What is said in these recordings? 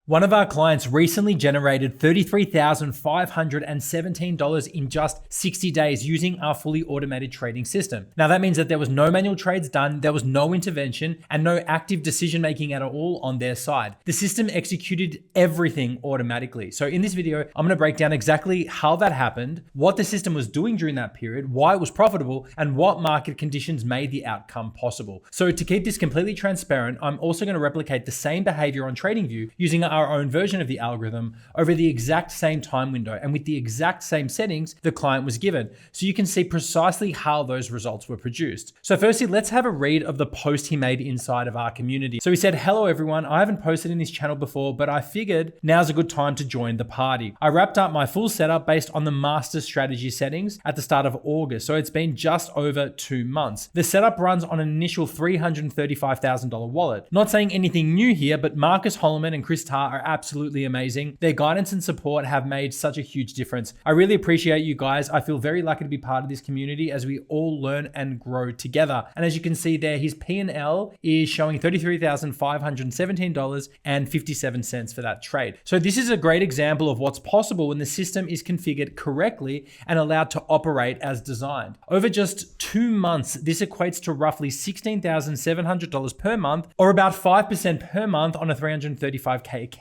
One of our clients recently generated $33,517 in just 60 days using our fully automated trading system. Now that means that there was no manual trades done, there was no intervention, and no active decision making at all on their side. The system executed everything automatically. So in this video, I'm going to break down exactly how that happened, what the system was doing during that period, why it was profitable, and what market conditions made the outcome possible. So to keep this completely transparent, I'm also going to replicate the same behavior on TradingView using our own version of the algorithm over the exact same time window and with the exact same settings the client was given, so you can see precisely how those results were produced. So firstly, let's have a read of the post he made inside of our community. So he said, "Hello everyone, I haven't posted in this channel before, but I figured now's a good time to join the party. I wrapped up my full setup based on the master strategy settings at the start of August, so it's been just over 2 months. The setup runs on an initial $335,000 wallet. Not saying anything new here, but Marcus Holloman and Chris Tarr are absolutely amazing. Their guidance and support have made such a huge difference. I really appreciate you guys. I feel very lucky to be part of this community as we all learn and grow together." And as you can see there, his P&L is showing $33,517.57 for that trade. So this is a great example of what's possible when the system is configured correctly and allowed to operate as designed. Over just 2 months, this equates to roughly $16,700 per month, or about 5% per month on a 335K account,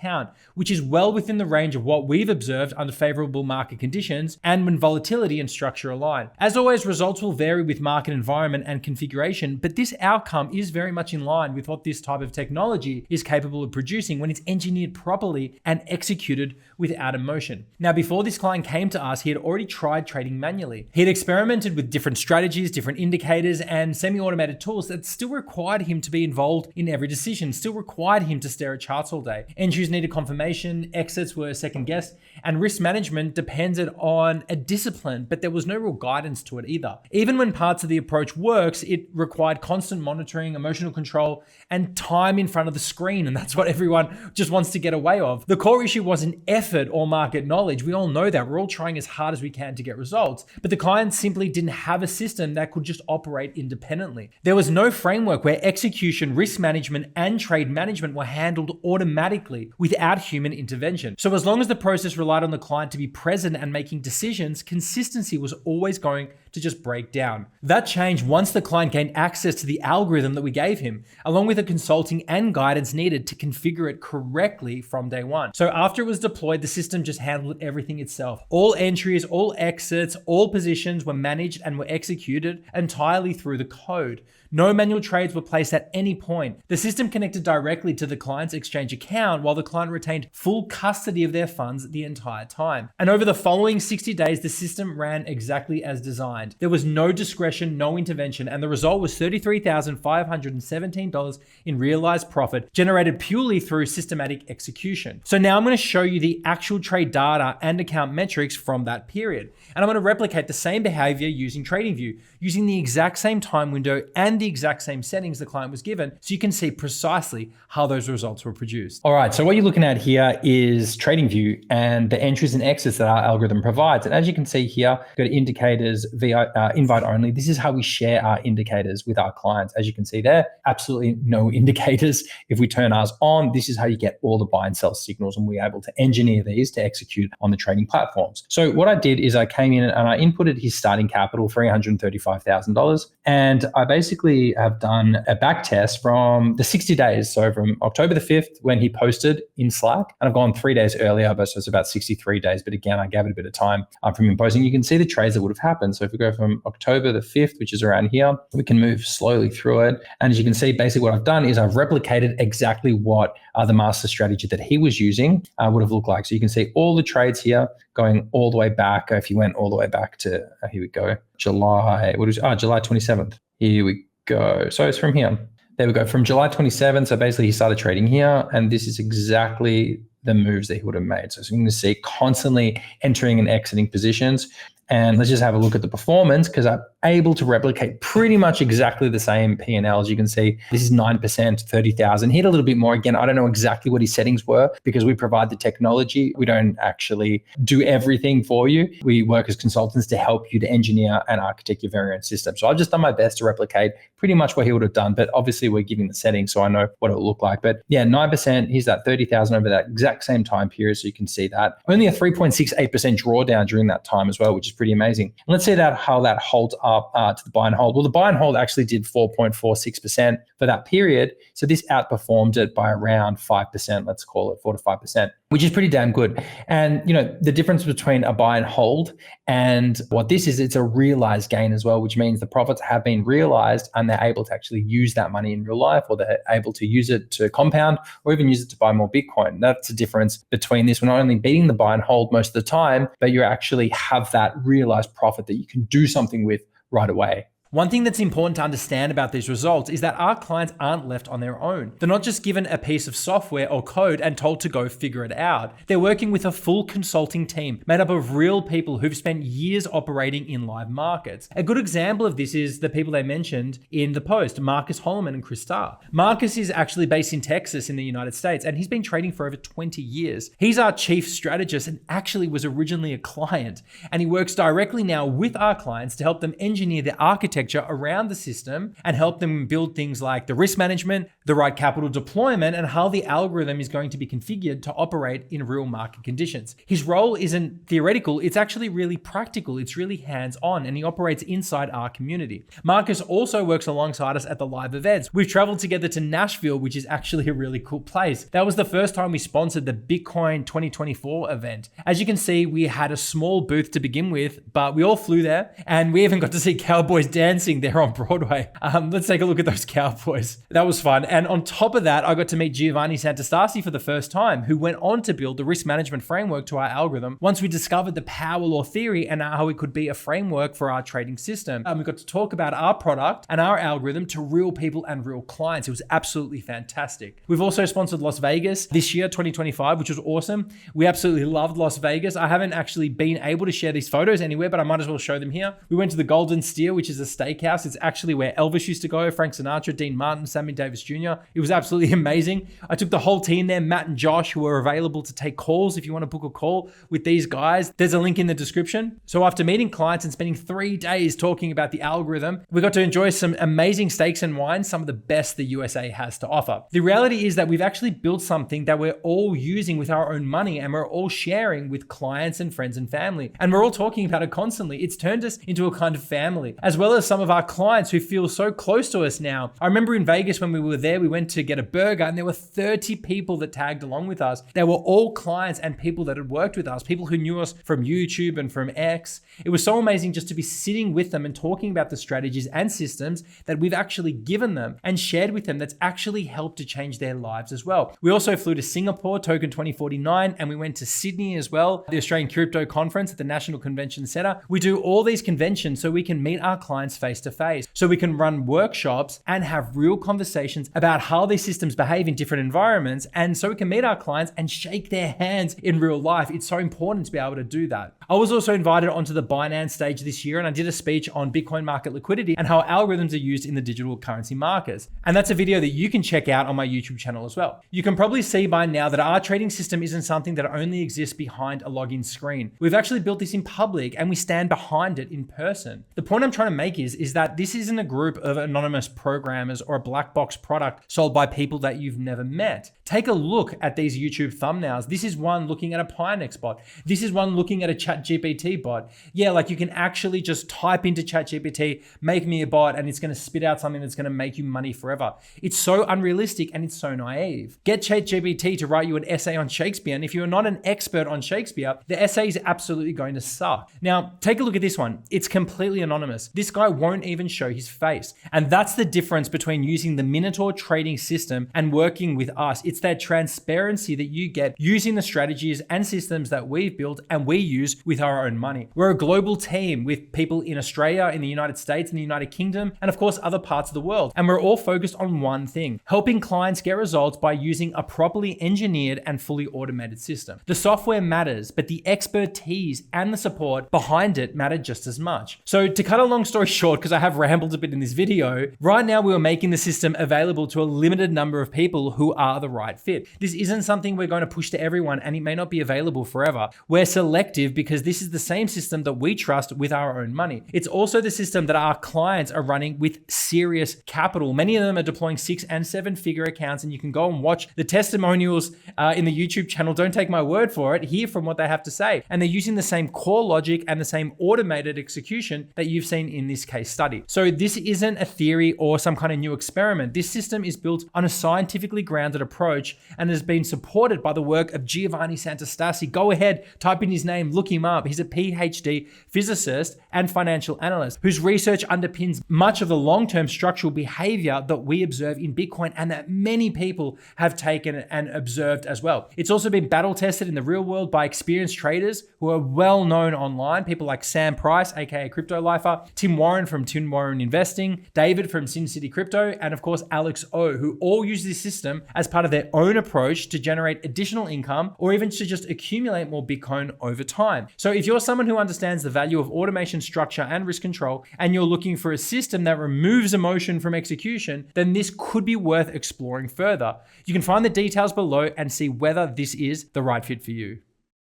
which is well within the range of what we've observed under favorable market conditions and when volatility and structure align. As always, results will vary with market environment and configuration, but this outcome is very much in line with what this type of technology is capable of producing when it's engineered properly and executed without emotion. Now, before this client came to us, he had already tried trading manually. He had experimented with different strategies, different indicators, and semi-automated tools that still required him to be involved in every decision, still required him to stare at charts all day. Entries needed confirmation, exits were second guessed, and risk management depended on a discipline, but there was no real guidance to it either. Even when parts of the approach works, it required constant monitoring, emotional control, and time in front of the screen, and that's what everyone just wants to get away of. The core issue wasn't effort or market knowledge. We all know that. We're all trying as hard as we can to get results, but the client simply didn't have a system that could just operate independently. There was no framework where execution, risk management, and trade management were handled automatically without human intervention. So as long as the process relied on the client to be present and making decisions, consistency was always going to just break down. That changed once the client gained access to the algorithm that we gave him, along with the consulting and guidance needed to configure it correctly from day one. So after it was deployed, the system just handled everything itself. All entries, all exits, all positions were managed and were executed entirely through the code. No manual trades were placed at any point. The system connected directly to the client's exchange account while the client retained full custody of their funds the entire time. And over the following 60 days, the system ran exactly as designed. There was no discretion, no intervention, and the result was $33,517 in realized profit generated purely through systematic execution. So now I'm going to show you the actual trade data and account metrics from that period. And I'm going to replicate the same behavior using TradingView, using the exact same time window and the exact same settings the client was given, so you can see precisely how those results were produced. All right, so what you're looking at here is TradingView and the entries and exits that our algorithm provides. And as you can see here, go to indicators via invite only. This is how we share our indicators with our clients. As you can see there, absolutely no indicators. If we turn ours on, this is how you get all the buy and sell signals, and we're able to engineer these to execute on the trading platforms. So what I did is I came in and I inputted his starting capital, $335,000, and I basically have done a back test from the 60 days. So from October the 5th, when he posted in Slack, and I've gone 3 days earlier, but so it's about 63 days. But again, I gave it a bit of time from him posting. You can see the trades that would have happened. So if we go from October the 5th, which is around here, we can move slowly through it. And as you can see, basically what I've done is I've replicated exactly what the master strategy that he was using would have looked like. So you can see all the trades here going all the way back. If you went all the way back to, here we go, July 27th. Here we go. So it's from here. There we go. From July 27th. So basically he started trading here, and this is exactly the moves that he would have made. So you're going to see constantly entering and exiting positions. And let's just have a look at the performance, because I'm able to replicate pretty much exactly the same P&L. As you can see, this is 9%, 30,000. Hit a little bit more. Again, I don't know exactly what his settings were because we provide the technology. We don't actually do everything for you. We work as consultants to help you to engineer and architect your very own system. So I've just done my best to replicate pretty much what he would have done, but obviously we're giving the settings so I know what it will look like. But yeah, 9%, here's that 30,000 over that exact same time period. So you can see that. Only a 3.68% drawdown during that time as well, which is pretty amazing. And let's see how that holds up to the buy and hold. Well, the buy and hold actually did 4.46% for that period. So this outperformed it by around 5%, let's call it 4 to 5%, which is pretty damn good. And the difference between a buy and hold and what this is, it's a realized gain as well, which means the profits have been realized and they're able to actually use that money in real life, or they're able to use it to compound or even use it to buy more Bitcoin. That's the difference between this. We're not only beating the buy and hold most of the time, but you actually have that realized profit that you can do something with right away. One thing that's important to understand about these results is that our clients aren't left on their own. They're not just given a piece of software or code and told to go figure it out. They're working with a full consulting team made up of real people who've spent years operating in live markets. A good example of this is the people they mentioned in the post, Marcus Holloman and Chris Starr. Marcus is actually based in Texas in the United States, and he's been trading for over 20 years. He's our chief strategist and actually was originally a client. And he works directly now with our clients to help them engineer the architecture around the system and help them build things like the risk management, the right capital deployment, and how the algorithm is going to be configured to operate in real market conditions. His role isn't theoretical, it's actually really practical, it's really hands-on, and he operates inside our community. Marcus also works alongside us at the live events. We've traveled together to Nashville, which is actually a really cool place. That was the first time we sponsored the Bitcoin 2024 event. As you can see, we had a small booth to begin with, but we all flew there, and we even got to see cowboys dancing there on Broadway. Let's take a look at those cowboys. That was fun. And on top of that, I got to meet Giovanni Santastasi for the first time, who went on to build the risk management framework to our algorithm once we discovered the power law theory and how it could be a framework for our trading system. We got to talk about our product and our algorithm to real people and real clients. It was absolutely fantastic. We've also sponsored Las Vegas this year, 2025, which was awesome. We absolutely loved Las Vegas. I haven't actually been able to share these photos anywhere, but I might as well show them here. We went to the Golden Steer, which is a steakhouse. It's actually where Elvis used to go, Frank Sinatra, Dean Martin, Sammy Davis Jr. It was absolutely amazing. I took the whole team there, Matt and Josh, who are available to take calls if you want to book a call with these guys. There's a link in the description. So after meeting clients and spending 3 days talking about the algorithm, we got to enjoy some amazing steaks and wines, some of the best the USA has to offer. The reality is that we've actually built something that we're all using with our own money, and we're all sharing with clients and friends and family. And we're all talking about it constantly. It's turned us into a kind of family, as well as some of our clients who feel so close to us now. I remember in Vegas when we were there, we went to get a burger and there were 30 people that tagged along with us. They were all clients and people that had worked with us, people who knew us from YouTube and from X. It was so amazing just to be sitting with them and talking about the strategies and systems that we've actually given them and shared with them that's actually helped to change their lives as well. We also flew to Singapore, Token 2049, and we went to Sydney as well, the Australian Crypto Conference at the National Convention Centre. We do all these conventions so we can meet our clients face to face, so we can run workshops and have real conversations about how these systems behave in different environments, and so we can meet our clients and shake their hands in real life. It's so important to be able to do that. I was also invited onto the Binance stage this year, and I did a speech on Bitcoin market liquidity and how algorithms are used in the digital currency markets. And that's a video that you can check out on my YouTube channel as well. You can probably see by now that our trading system isn't something that only exists behind a login screen. We've actually built this in public and we stand behind it in person. The point I'm trying to make is that this isn't a group of anonymous programmers or a black box product sold by people that you've never met. Take a look at these YouTube thumbnails. This is one looking at a Pinex bot. This is one looking at a ChatGPT bot. Yeah, like you can actually just type into ChatGPT, make me a bot, and it's going to spit out something that's going to make you money forever. It's so unrealistic and it's so naive. Get ChatGPT to write you an essay on Shakespeare, and if you're not an expert on Shakespeare, the essay is absolutely going to suck. Now, take a look at this one. It's completely anonymous. This guy won't even show his face. And that's the difference between using the Minotaur trading system and working with us. It's that transparency that you get using the strategies and systems that we've built and we use with our own money. We're a global team with people in Australia, in the United States, in the United Kingdom, and of course other parts of the world. And we're all focused on one thing: helping clients get results by using a properly engineered and fully automated system. The software matters, but the expertise and the support behind it matter just as much. So to cut a long story short, because I have rambled a bit in this video, right now we are making the system available to a limited number of people who are the right fit. This isn't something we're going to push to everyone, and it may not be available forever. We're selective because this is the same system that we trust with our own money. It's also the system that our clients are running with serious capital. Many of them are deploying 6 and 7 figure accounts, and you can go and watch the testimonials in the YouTube channel. Don't take my word for it. Hear from what they have to say. And they're using the same core logic and the same automated execution that you've seen in this case study. So this isn't a theory or some kind of new experiment. This system is built on a scientifically grounded approach and has been supported by the work of Giovanni Santastasi. Go ahead, type in his name, look him up. He's a PhD physicist and financial analyst whose research underpins much of the long-term structural behavior that we observe in Bitcoin and that many people have taken and observed as well. It's also been battle tested in the real world by experienced traders who are well known online, people like Sam Price, aka Crypto Lifer, Tim Warren from Tim Warren Investing, David from Sin City Crypto, and of course Alex O, who all use this system as part of their own approach to generate additional income or even to just accumulate more Bitcoin over time. So if you're someone who understands the value of automation, structure, and risk control, and you're looking for a system that removes emotion from execution, then this could be worth exploring further. You can find the details below and see whether this is the right fit for you.